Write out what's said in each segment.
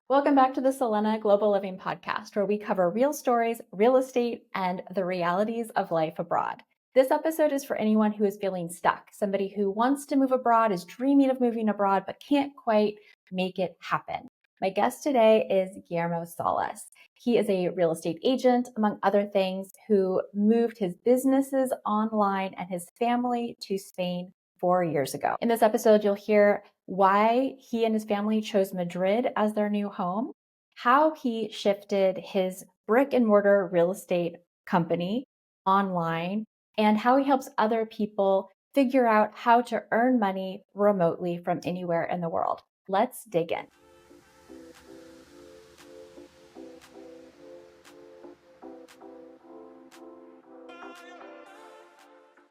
Welcome back to the Selena Global Living Podcast, where we cover real stories, real estate, and the realities of life abroad. This episode is for anyone who is feeling stuck, somebody who wants to move abroad, is dreaming of moving abroad, but can't quite make it happen. My guest today is Guillermo Salas. He is a real estate agent, among other things, who moved his businesses online and his family to Spain 4 years ago. In this episode, you'll hear why he and his family chose Madrid as their new home, how he shifted his brick and mortar real estate company online, and how he helps other people figure out how to earn money remotely from anywhere in the world. Let's dig in.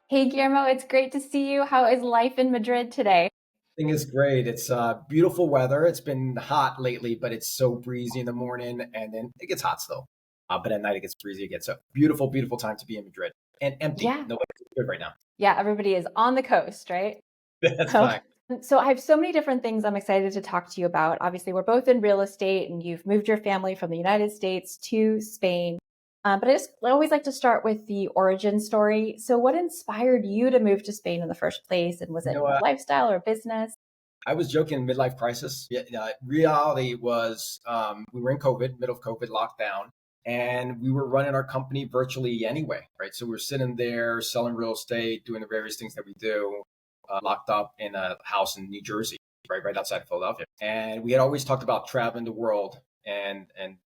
Hey, Guillermo, it's great to see you. How is life in Madrid today? Thing is great. It's beautiful weather. It's been hot lately, but it's so breezy in the morning, and then it gets hot still. But at night it gets breezy again. So beautiful, beautiful time to be in Madrid and empty. Yeah. Nobody's good right now. Yeah, everybody is on the coast, right? That's So, fine. so I have so many different things I'm excited to talk to you about. Obviously, we're both in real estate and you've moved your family from the United States to Spain. But I always like to start with the origin story. So what inspired you to move to Spain in the first place? And was You it know a what? lifestyle or business? I was joking. Midlife crisis. Yeah, reality was we were in COVID, middle of COVID lockdown, and we were running our company virtually anyway, right? So we were sitting there selling real estate, doing the various things that we do, locked up in a house in New Jersey, right outside of Philadelphia. And we had always talked about traveling the world and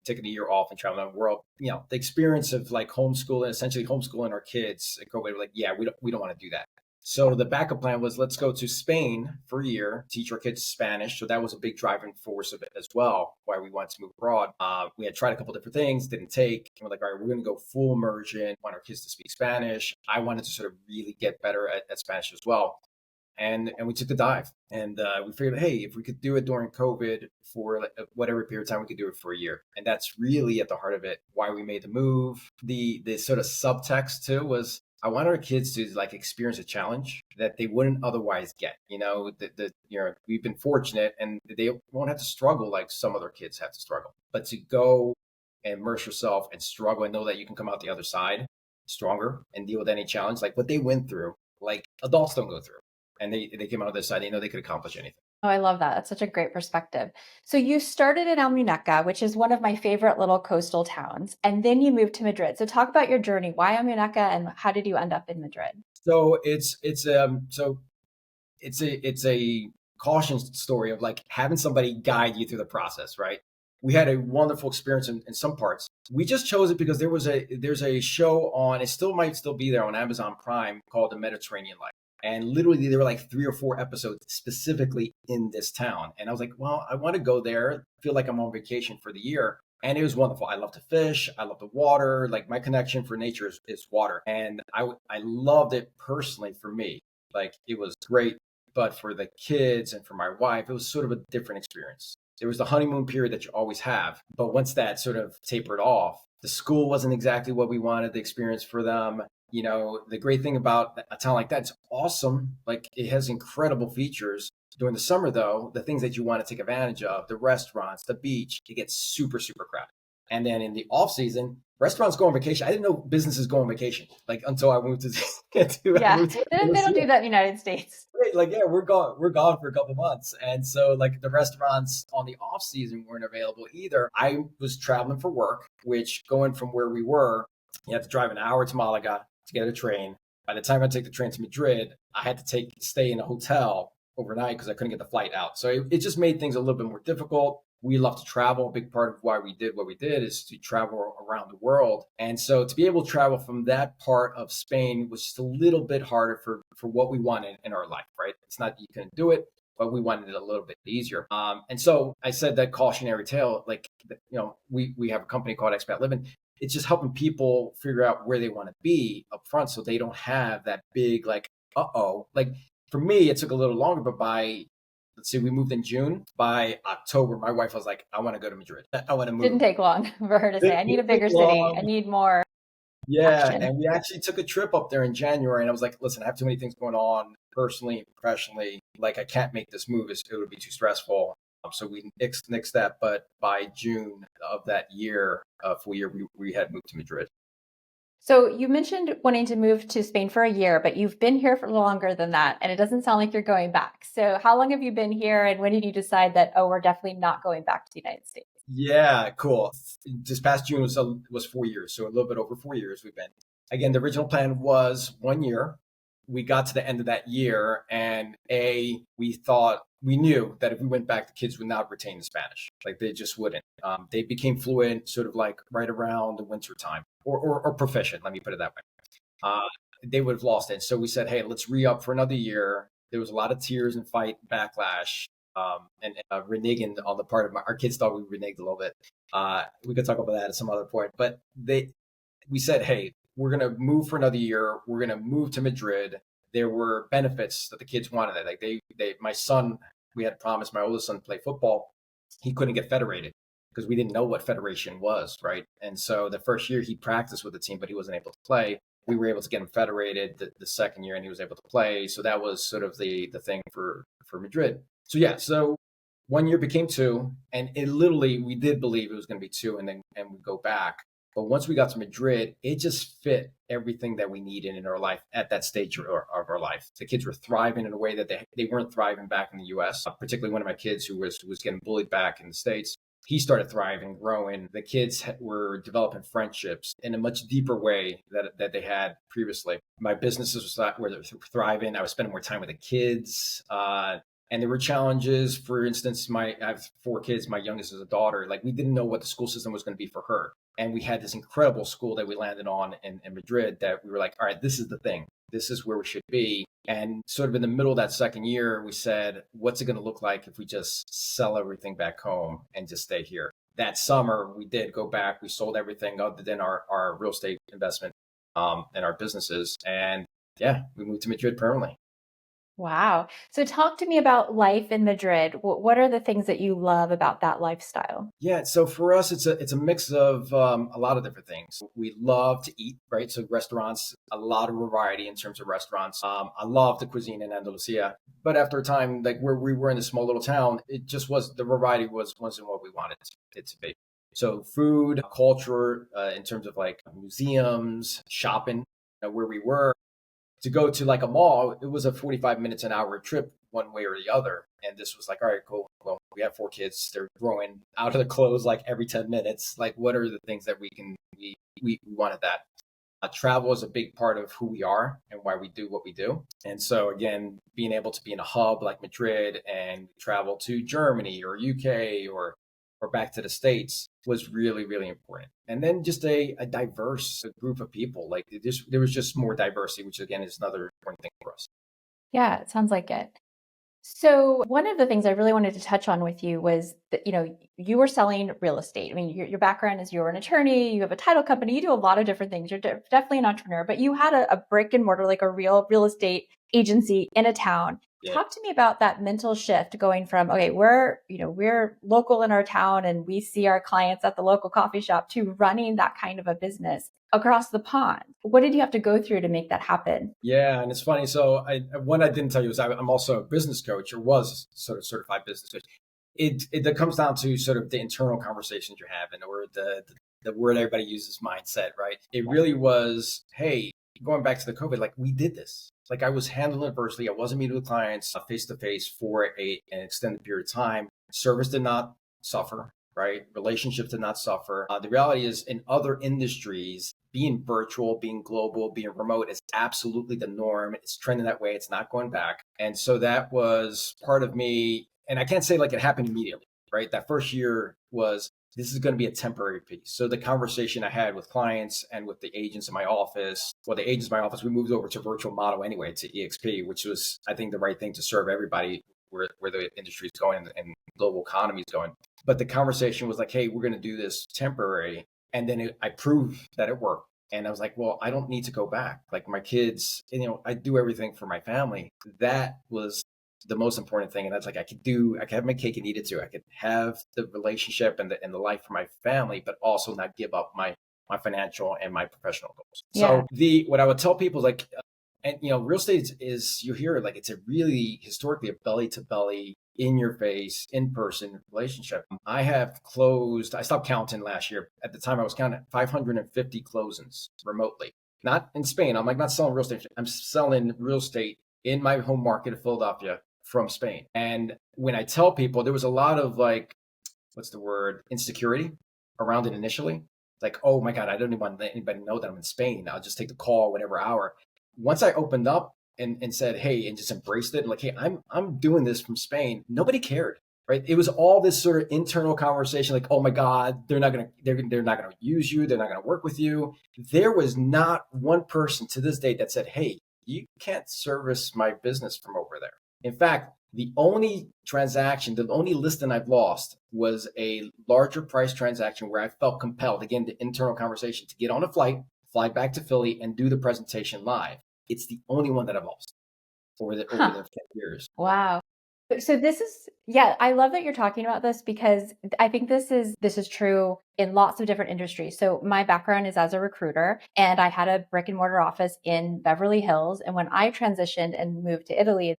taking a year off and traveling the world. You know, the experience of like homeschooling, essentially homeschooling our kids. And COVID, we're like, yeah, we don't want to do that. So the backup plan was let's go to Spain for a year, teach our kids Spanish. So that was a big driving force of it as well, why we wanted to move abroad. We had tried a couple different things, didn't take. And we're like, all right, we're going to go full immersion, want our kids to speak Spanish. I wanted to sort of really get better at Spanish as well. And we took the dive and we figured, hey, if we could do it during COVID for like, whatever period of time, we could do it for a year. And that's really at the heart of it, why we made the move. The sort of subtext too was I want our kids to like experience a challenge that they wouldn't otherwise get. We've been fortunate and they won't have to struggle like some other kids have to struggle. But to go and immerse yourself and struggle and know that you can come out the other side stronger and deal with any challenge, like what they went through, like adults don't go through. And they came out the other side, they know they could accomplish anything. Oh, I love that. That's such a great perspective. So you started in Almuneca, which is one of my favorite little coastal towns, and then you moved to Madrid. So talk about your journey. Why Almuneca and how did you end up in Madrid? So it's a caution story of like having somebody guide you through the process, right? We had a wonderful experience in some parts. We just chose it because there's a show on, it still might still be there on Amazon Prime called The Mediterranean Life. And literally there were like 3 or 4 episodes specifically in this town. And I was like, well, I want to go there, feel like I'm on vacation for the year. And it was wonderful. I love to fish. I love the water. Like my connection for nature is water. And I loved it personally for me. Like it was great. But for the kids and for my wife, it was sort of a different experience. There was the honeymoon period that you always have. But once that sort of tapered off, the school wasn't exactly what we wanted the experience for them. You know, the great thing about a town like that, it's awesome. Like it has incredible features. During the summer, though, the things that you want to take advantage of, the restaurants, the beach, it gets super, super crowded. And then in the off season, restaurants go on vacation. I didn't know businesses go on vacation like until I moved I Yeah, moved to they don't do that in the United States. Right, like yeah, we're gone for a couple months, and so like the restaurants on the off season weren't available either. I was traveling for work, which going from where we were, you had to drive an hour to Malaga to get a train. By the time I take the train to Madrid, I had to stay in a hotel overnight because I couldn't get the flight out. So it just made things a little bit more difficult. We love to travel. A big part of why we did what we did is to travel around the world. And so to be able to travel from that part of Spain was just a little bit harder for what we wanted in our life, right? It's not that you couldn't do it, but we wanted it a little bit easier. And so I said that cautionary tale, like, we have a company called Expat Living. It's just helping people figure out where they want to be up front so they don't have that big, like, uh-oh. Like for me, it took a little longer, but by let's see, we moved in June. By October, my wife was like, I want to go to Madrid. I want to Didn't move. take long for her to say, I need a Didn't take bigger city. I long. need more Yeah. action. And we actually took a trip up there in January. And I was like, listen, I have too many things going on personally and professionally. Like, I can't make this move. It would be too stressful. So we nixed that, but by June of that year, full year, we had moved to Madrid. So you mentioned wanting to move to Spain for a year, but you've been here for longer than that, and it doesn't sound like you're going back. So how long have you been here, and when did you decide that, oh, we're definitely not going back to the United States? Yeah, cool. This past June was 4 years, so a little bit over 4 years we've been. Again, the original plan was 1 year. We got to the end of that year, and we knew that if we went back, the kids would not retain the Spanish. Like they just wouldn't. They became fluent sort of like right around the winter time, or proficient. Let me put it that way. Uh, they would have lost it. So we said, hey, let's re-up for another year. There was a lot of tears and fight backlash, and reneging on the part of our kids thought we reneged a little bit. We could talk about that at some other point, but we said, hey, we're going to move for another year. We're going to move to Madrid. There were benefits that the kids wanted. Like my son, we had promised my oldest son to play football. He couldn't get federated because we didn't know what federation was, right? And so the first year he practiced with the team, but he wasn't able to play. We were able to get him federated the second year, and he was able to play. So that was sort of the thing for Madrid. So yeah, so 1 year became two, and it literally we did believe it was going to be two, and we go back. But once we got to Madrid, it just fit everything that we needed in our life at that stage of our life. The kids were thriving in a way that they weren't thriving back in the U.S. Particularly one of my kids who was getting bullied back in the States. He started thriving, growing. The kids were developing friendships in a much deeper way that they had previously. My businesses were thriving. I was spending more time with the kids. And there were challenges. For instance, I have 4 kids. My youngest is a daughter. Like we didn't know what the school system was going to be for her. And we had this incredible school that we landed on in Madrid that we were like, all right, this is the thing. This is where we should be. And sort of in the middle of that second year, we said, what's it going to look like if we just sell everything back home and just stay here? That summer, we did go back. We sold everything other than our real estate investment and our businesses. And yeah, we moved to Madrid permanently. Wow. So talk to me about life in Madrid. What are the things that you love about that lifestyle? Yeah, so for us, it's a mix of a lot of different things. We love to eat, right? So restaurants, a lot of variety in terms of restaurants. I love the cuisine in Andalusia, but after a time, like where we were in a small little town, it just was the variety wasn't what we wanted it to be. So food, culture, in terms of like museums, shopping, where we were to go to like a mall, it was a 45 minutes an hour trip one way or the other. And this was like, all right, cool. Well, we have 4 kids. They're growing out of the clothes like every 10 minutes. Like, what are the things that we wanted that? Travel is a big part of who we are and why we do what we do. And so again, being able to be in a hub like Madrid and travel to Germany or UK or back to the States was really, really important. And then just a diverse group of people. Like there was just more diversity, which again is another important thing for us. Yeah, it sounds like it. So one of the things I really wanted to touch on with you was that, you were selling real estate. I mean, your background is you're an attorney, you have a title company, you do a lot of different things. You're definitely an entrepreneur, but you had a brick and mortar, like a real estate agency in a town. Yeah. Talk to me about that mental shift going from, okay, we're local in our town and we see our clients at the local coffee shop to running that kind of a business across the pond. What did you have to go through to make that happen? Yeah, and it's funny. So one I didn't tell you is I'm also a business coach, or was sort of certified business coach. It comes down to sort of the internal conversations you're having, or the word everybody uses, mindset, right? It really was, hey, going back to the COVID, like we did this. Like I was handling it virtually. I wasn't meeting with clients face to face for an extended period of time. Service did not suffer, right? Relationships did not suffer. The reality is, in other industries, being virtual, being global, being remote is absolutely the norm. It's trending that way. It's not going back. And so that was part of me. And I can't say like it happened immediately, right? That first year was, this is going to be a temporary piece. So the conversation I had with clients and with the agents in my office, we moved over to a virtual model anyway, to EXP, which was, I think, the right thing to serve everybody where the industry is going and global economy is going. But the conversation was like, hey, we're going to do this temporary. And then I proved that it worked. And I was like, well, I don't need to go back. Like my kids, I do everything for my family. That was the most important thing. And that's like, I could have my cake and eat it too. I could have the relationship and the life for my family, but also not give up my financial and my professional goals. Yeah. So what I would tell people is like, and real estate is, you hear it, like it's a really historically a belly to belly in your face, in person relationship. I stopped counting last year. At the time I was counting 550 closings remotely, not in Spain. I'm like not selling real estate. I'm selling real estate in my home market of Philadelphia from Spain. And when I tell people, there was a lot of like, what's the word, insecurity around it initially. Like, oh my God, I don't even want anybody to know that I'm in Spain. I'll just take the call whatever hour. Once I opened up and said, hey, and just embraced it, like, hey, I'm doing this from Spain. Nobody cared, right? It was all this sort of internal conversation, like, oh my God, they're not gonna use you, they're not gonna work with you. There was not one person to this day that said, hey, you can't service my business from over there. In fact, the only transaction, the only listing I've lost was a larger price transaction where I felt compelled, again, the internal conversation, to get on a flight, fly back to Philly, and do the presentation live. It's the only one that I've lost over the 10 years. Wow. So this is, yeah, I love that you're talking about this because I think this is true in lots of different industries. So my background is as a recruiter, and I had a brick and mortar office in Beverly Hills. And when I transitioned and moved to Italy in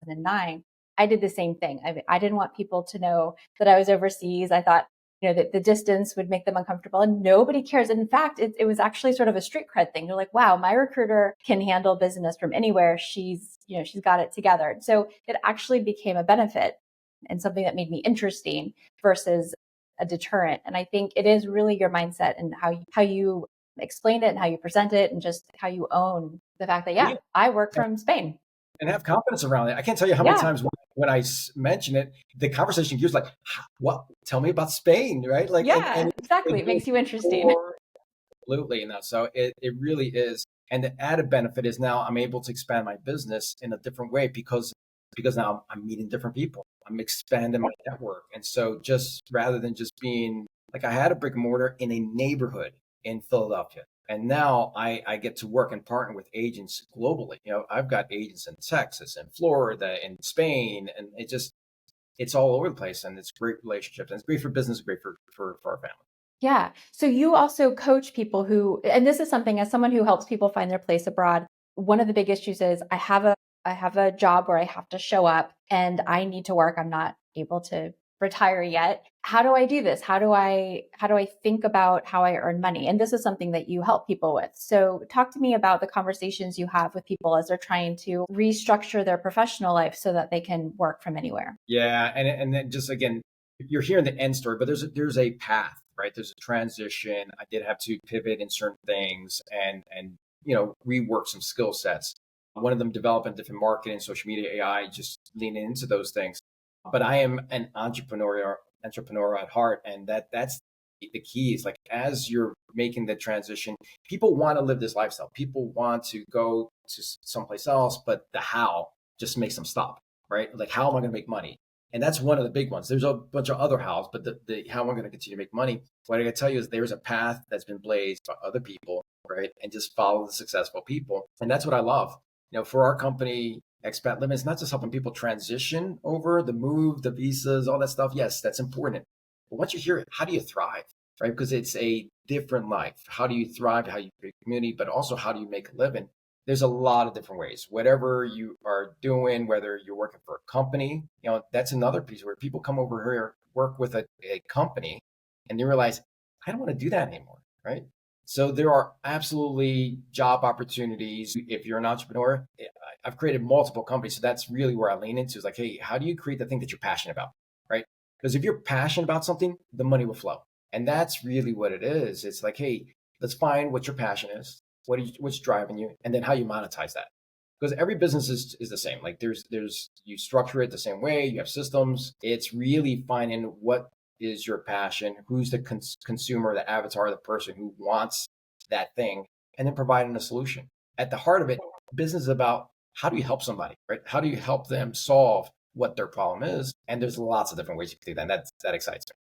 2009, I did the same thing. I didn't want people to know that I was overseas. I thought, that the distance would make them uncomfortable, and nobody cares. In fact, it was actually sort of a street cred thing. You're like, wow, my recruiter can handle business from anywhere. She's got it together. So it actually became a benefit and something that made me interesting versus a deterrent. And I think it is really your mindset and how you explain it and how you present it and just how you own the fact that, yeah, I work from Spain. And have confidence around it. I can't tell you how many times when I mention it, the conversation gears like, what? Tell me about Spain, right? Like, yeah, exactly. It makes you interesting. Absolutely. So it really is. And the added benefit is now I'm able to expand my business in a different way because now I'm meeting different people. I'm expanding my network. And so just rather than just being like, I had a brick and mortar in a neighborhood in Philadelphia. And now I get to work and partner with agents globally. I've got agents in Texas and Florida and Spain, and it's all over the place. And it's great relationships, and it's great for business, great for our family. Yeah. So you also coach people and this is something, as someone who helps people find their place abroad, one of the big issues is I have a job where I have to show up and I need to work. I'm not able to retire yet. How do I do this? How do I think about how I earn money? And this is something that you help people with. So talk to me about the conversations you have with people as they're trying to restructure their professional life so that they can work from anywhere. Yeah. And then just again, you're hearing the end story, but there's a path, right? There's a transition. I did have to pivot in certain things and rework some skill sets. One of them developing different marketing, social media, AI, just leaning into those things. But I am an entrepreneur at heart, and that's the key. Is like as you're making the transition, people want to live this lifestyle. People want to go to someplace else, but the how just makes them stop, right? Like, how am I going to make money? And that's one of the big ones. There's a bunch of other hows, but the how am I going to continue to make money? What I can tell you is there's a path that's been blazed by other people, right? And just follow the successful people. And that's what I love. For our company, Expat Living, it's not just helping people transition over the move, the visas, all that stuff. Yes, that's important. But once you hear it, how do you thrive, right? Because it's a different life. How do you thrive? How do you create community, but also how do you make a living? There's a lot of different ways. Whatever you are doing, whether you're working for a company, that's another piece where people come over here, work with a company, and they realize, I don't want to do that anymore, right? So there are absolutely job opportunities. If you're an entrepreneur, I've created multiple companies. So that's really where I lean into is like, hey, how do you create the thing that you're passionate about, right? Because if you're passionate about something, the money will flow. And that's really what it is. It's like, hey, let's find what your passion is, what's driving you, and then how you monetize that. Because every business is the same. Like there's you structure it the same way. You have systems. It's really finding what is your passion, who's the consumer, the avatar, the person who wants that thing, and then providing a solution. At the heart of it, business is about how do you help somebody, right? How do you help them solve what their problem is? And there's lots of different ways you can do that. And that excites me.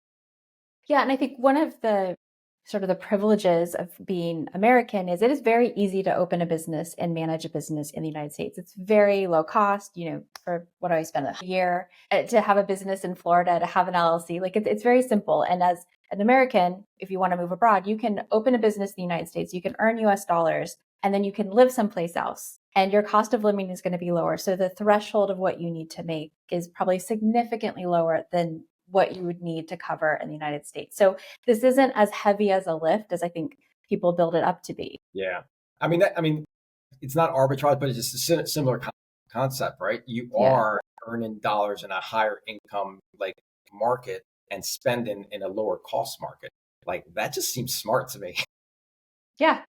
Yeah. And I think one of the sort of the privileges of being American is it is very easy to open a business and manage a business in the United States. It's very low cost, for what do I spend a year to have a business in Florida, to have an LLC. Like it's very simple. And as an American, if you want to move abroad, you can open a business in the United States, you can earn US dollars, and then you can live someplace else and your cost of living is going to be lower. So the threshold of what you need to make is probably significantly lower than what you would need to cover in the United States. So this isn't as heavy as a lift as I think people build it up to be. Yeah. I mean, it's not arbitrage, but it's just a similar concept, right? You Yeah. are earning dollars in a higher income like market and spending in a lower cost market. Like that just seems smart to me. Yeah.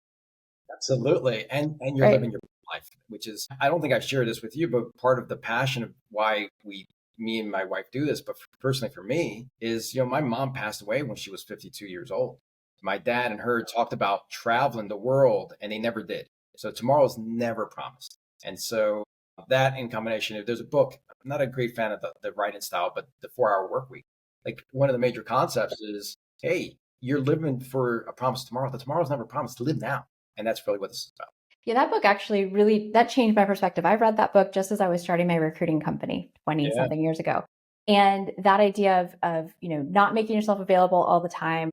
Absolutely. And you're Right. living your life, which is, I don't think I shared this with you, but part of the passion of why me and my wife do this, but personally for me is, my mom passed away when she was 52 years old. My dad and her talked about traveling the world and they never did. So tomorrow's never promised. And so that in combination, if there's a book, I'm not a great fan of the writing style, but the 4 Hour Work Week, like one of the major concepts is, hey, you're living for a promise tomorrow. The tomorrow's never promised. Live now. And that's really what this is about. Yeah, that book actually really that changed my perspective. I read that book just as I was starting my recruiting company 20 Yeah. something years ago. And that idea of not making yourself available all the time,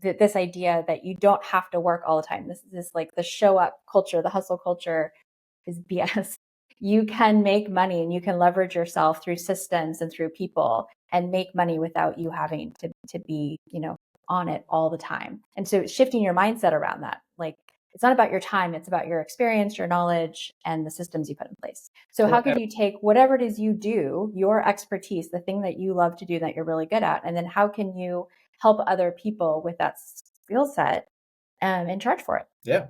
this idea that you don't have to work all the time. This is like the show up culture, the hustle culture is BS. You can make money and you can leverage yourself through systems and through people and make money without you having to be, on it all the time. And so shifting your mindset around that, like it's not about your time, it's about your experience, your knowledge, and the systems you put in place. So how Well, could you take whatever it is you do, your expertise, the thing that you love to do that you're really good at, and then how can you help other people with that skill set and charge for it? yeah,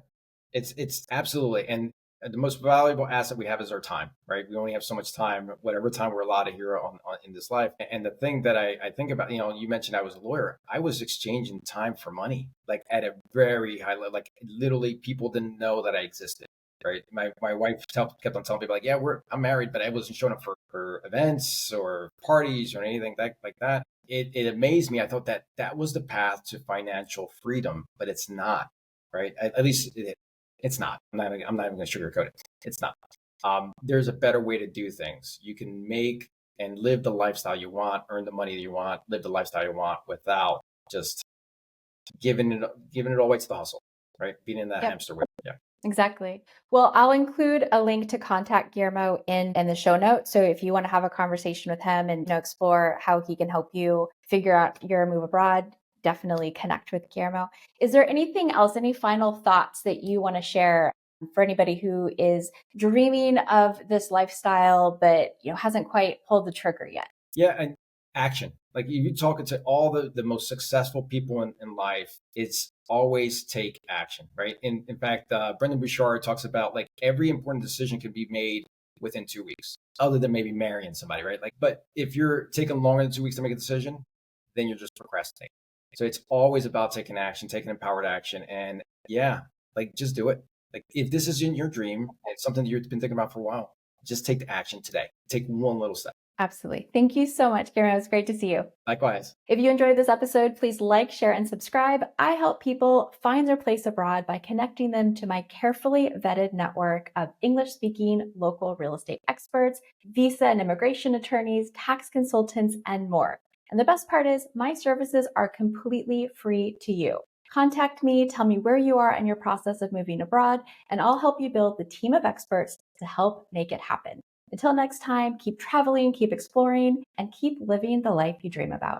it's absolutely. And the most valuable asset we have is our time, right? We only have so much time, whatever time we're allotted here on in this life. And the thing that I think about, you mentioned I was a lawyer. I was exchanging time for money, like at a very high level. Like literally, people didn't know that I existed. Right. My wife kept on telling people like, yeah, I'm married, but I wasn't showing up for events or parties or anything like that. It amazed me. I thought that was the path to financial freedom, but it's not. Right. At least it's not. I'm not even going to sugarcoat it. It's not. There's a better way to do things. You can make and live the lifestyle you want, earn the money that you want, live the lifestyle you want without just giving it all away to the hustle, right? Being in that Yep. hamster wheel. Yeah. Exactly. Well, I'll include a link to contact Guillermo in the show notes. So if you want to have a conversation with him and explore how he can help you figure out your move abroad, definitely connect with Guillermo. Is there anything else, any final thoughts that you want to share for anybody who is dreaming of this lifestyle but hasn't quite pulled the trigger yet? Yeah, and action. Like if you talking to all the most successful people in life, it's always take action, right? In fact, Brendan Bouchard talks about like every important decision can be made within 2 weeks, other than maybe marrying somebody, right? Like, but if you're taking longer than 2 weeks to make a decision, then you're just procrastinating. So it's always about taking action, taking empowered action, and yeah, like just do it. Like if this is in your dream, it's something that you've been thinking about for a while, just take the action today. Take one little step. Absolutely. Thank you so much, Guillermo. It's great to see you. Likewise. If you enjoyed this episode, please like, share, and subscribe. I help people find their place abroad by connecting them to my carefully vetted network of English-speaking local real estate experts, visa and immigration attorneys, tax consultants, and more. And the best part is my services are completely free to you. Contact me, tell me where you are in your process of moving abroad, and I'll help you build the team of experts to help make it happen. Until next time, keep traveling, keep exploring, and keep living the life you dream about.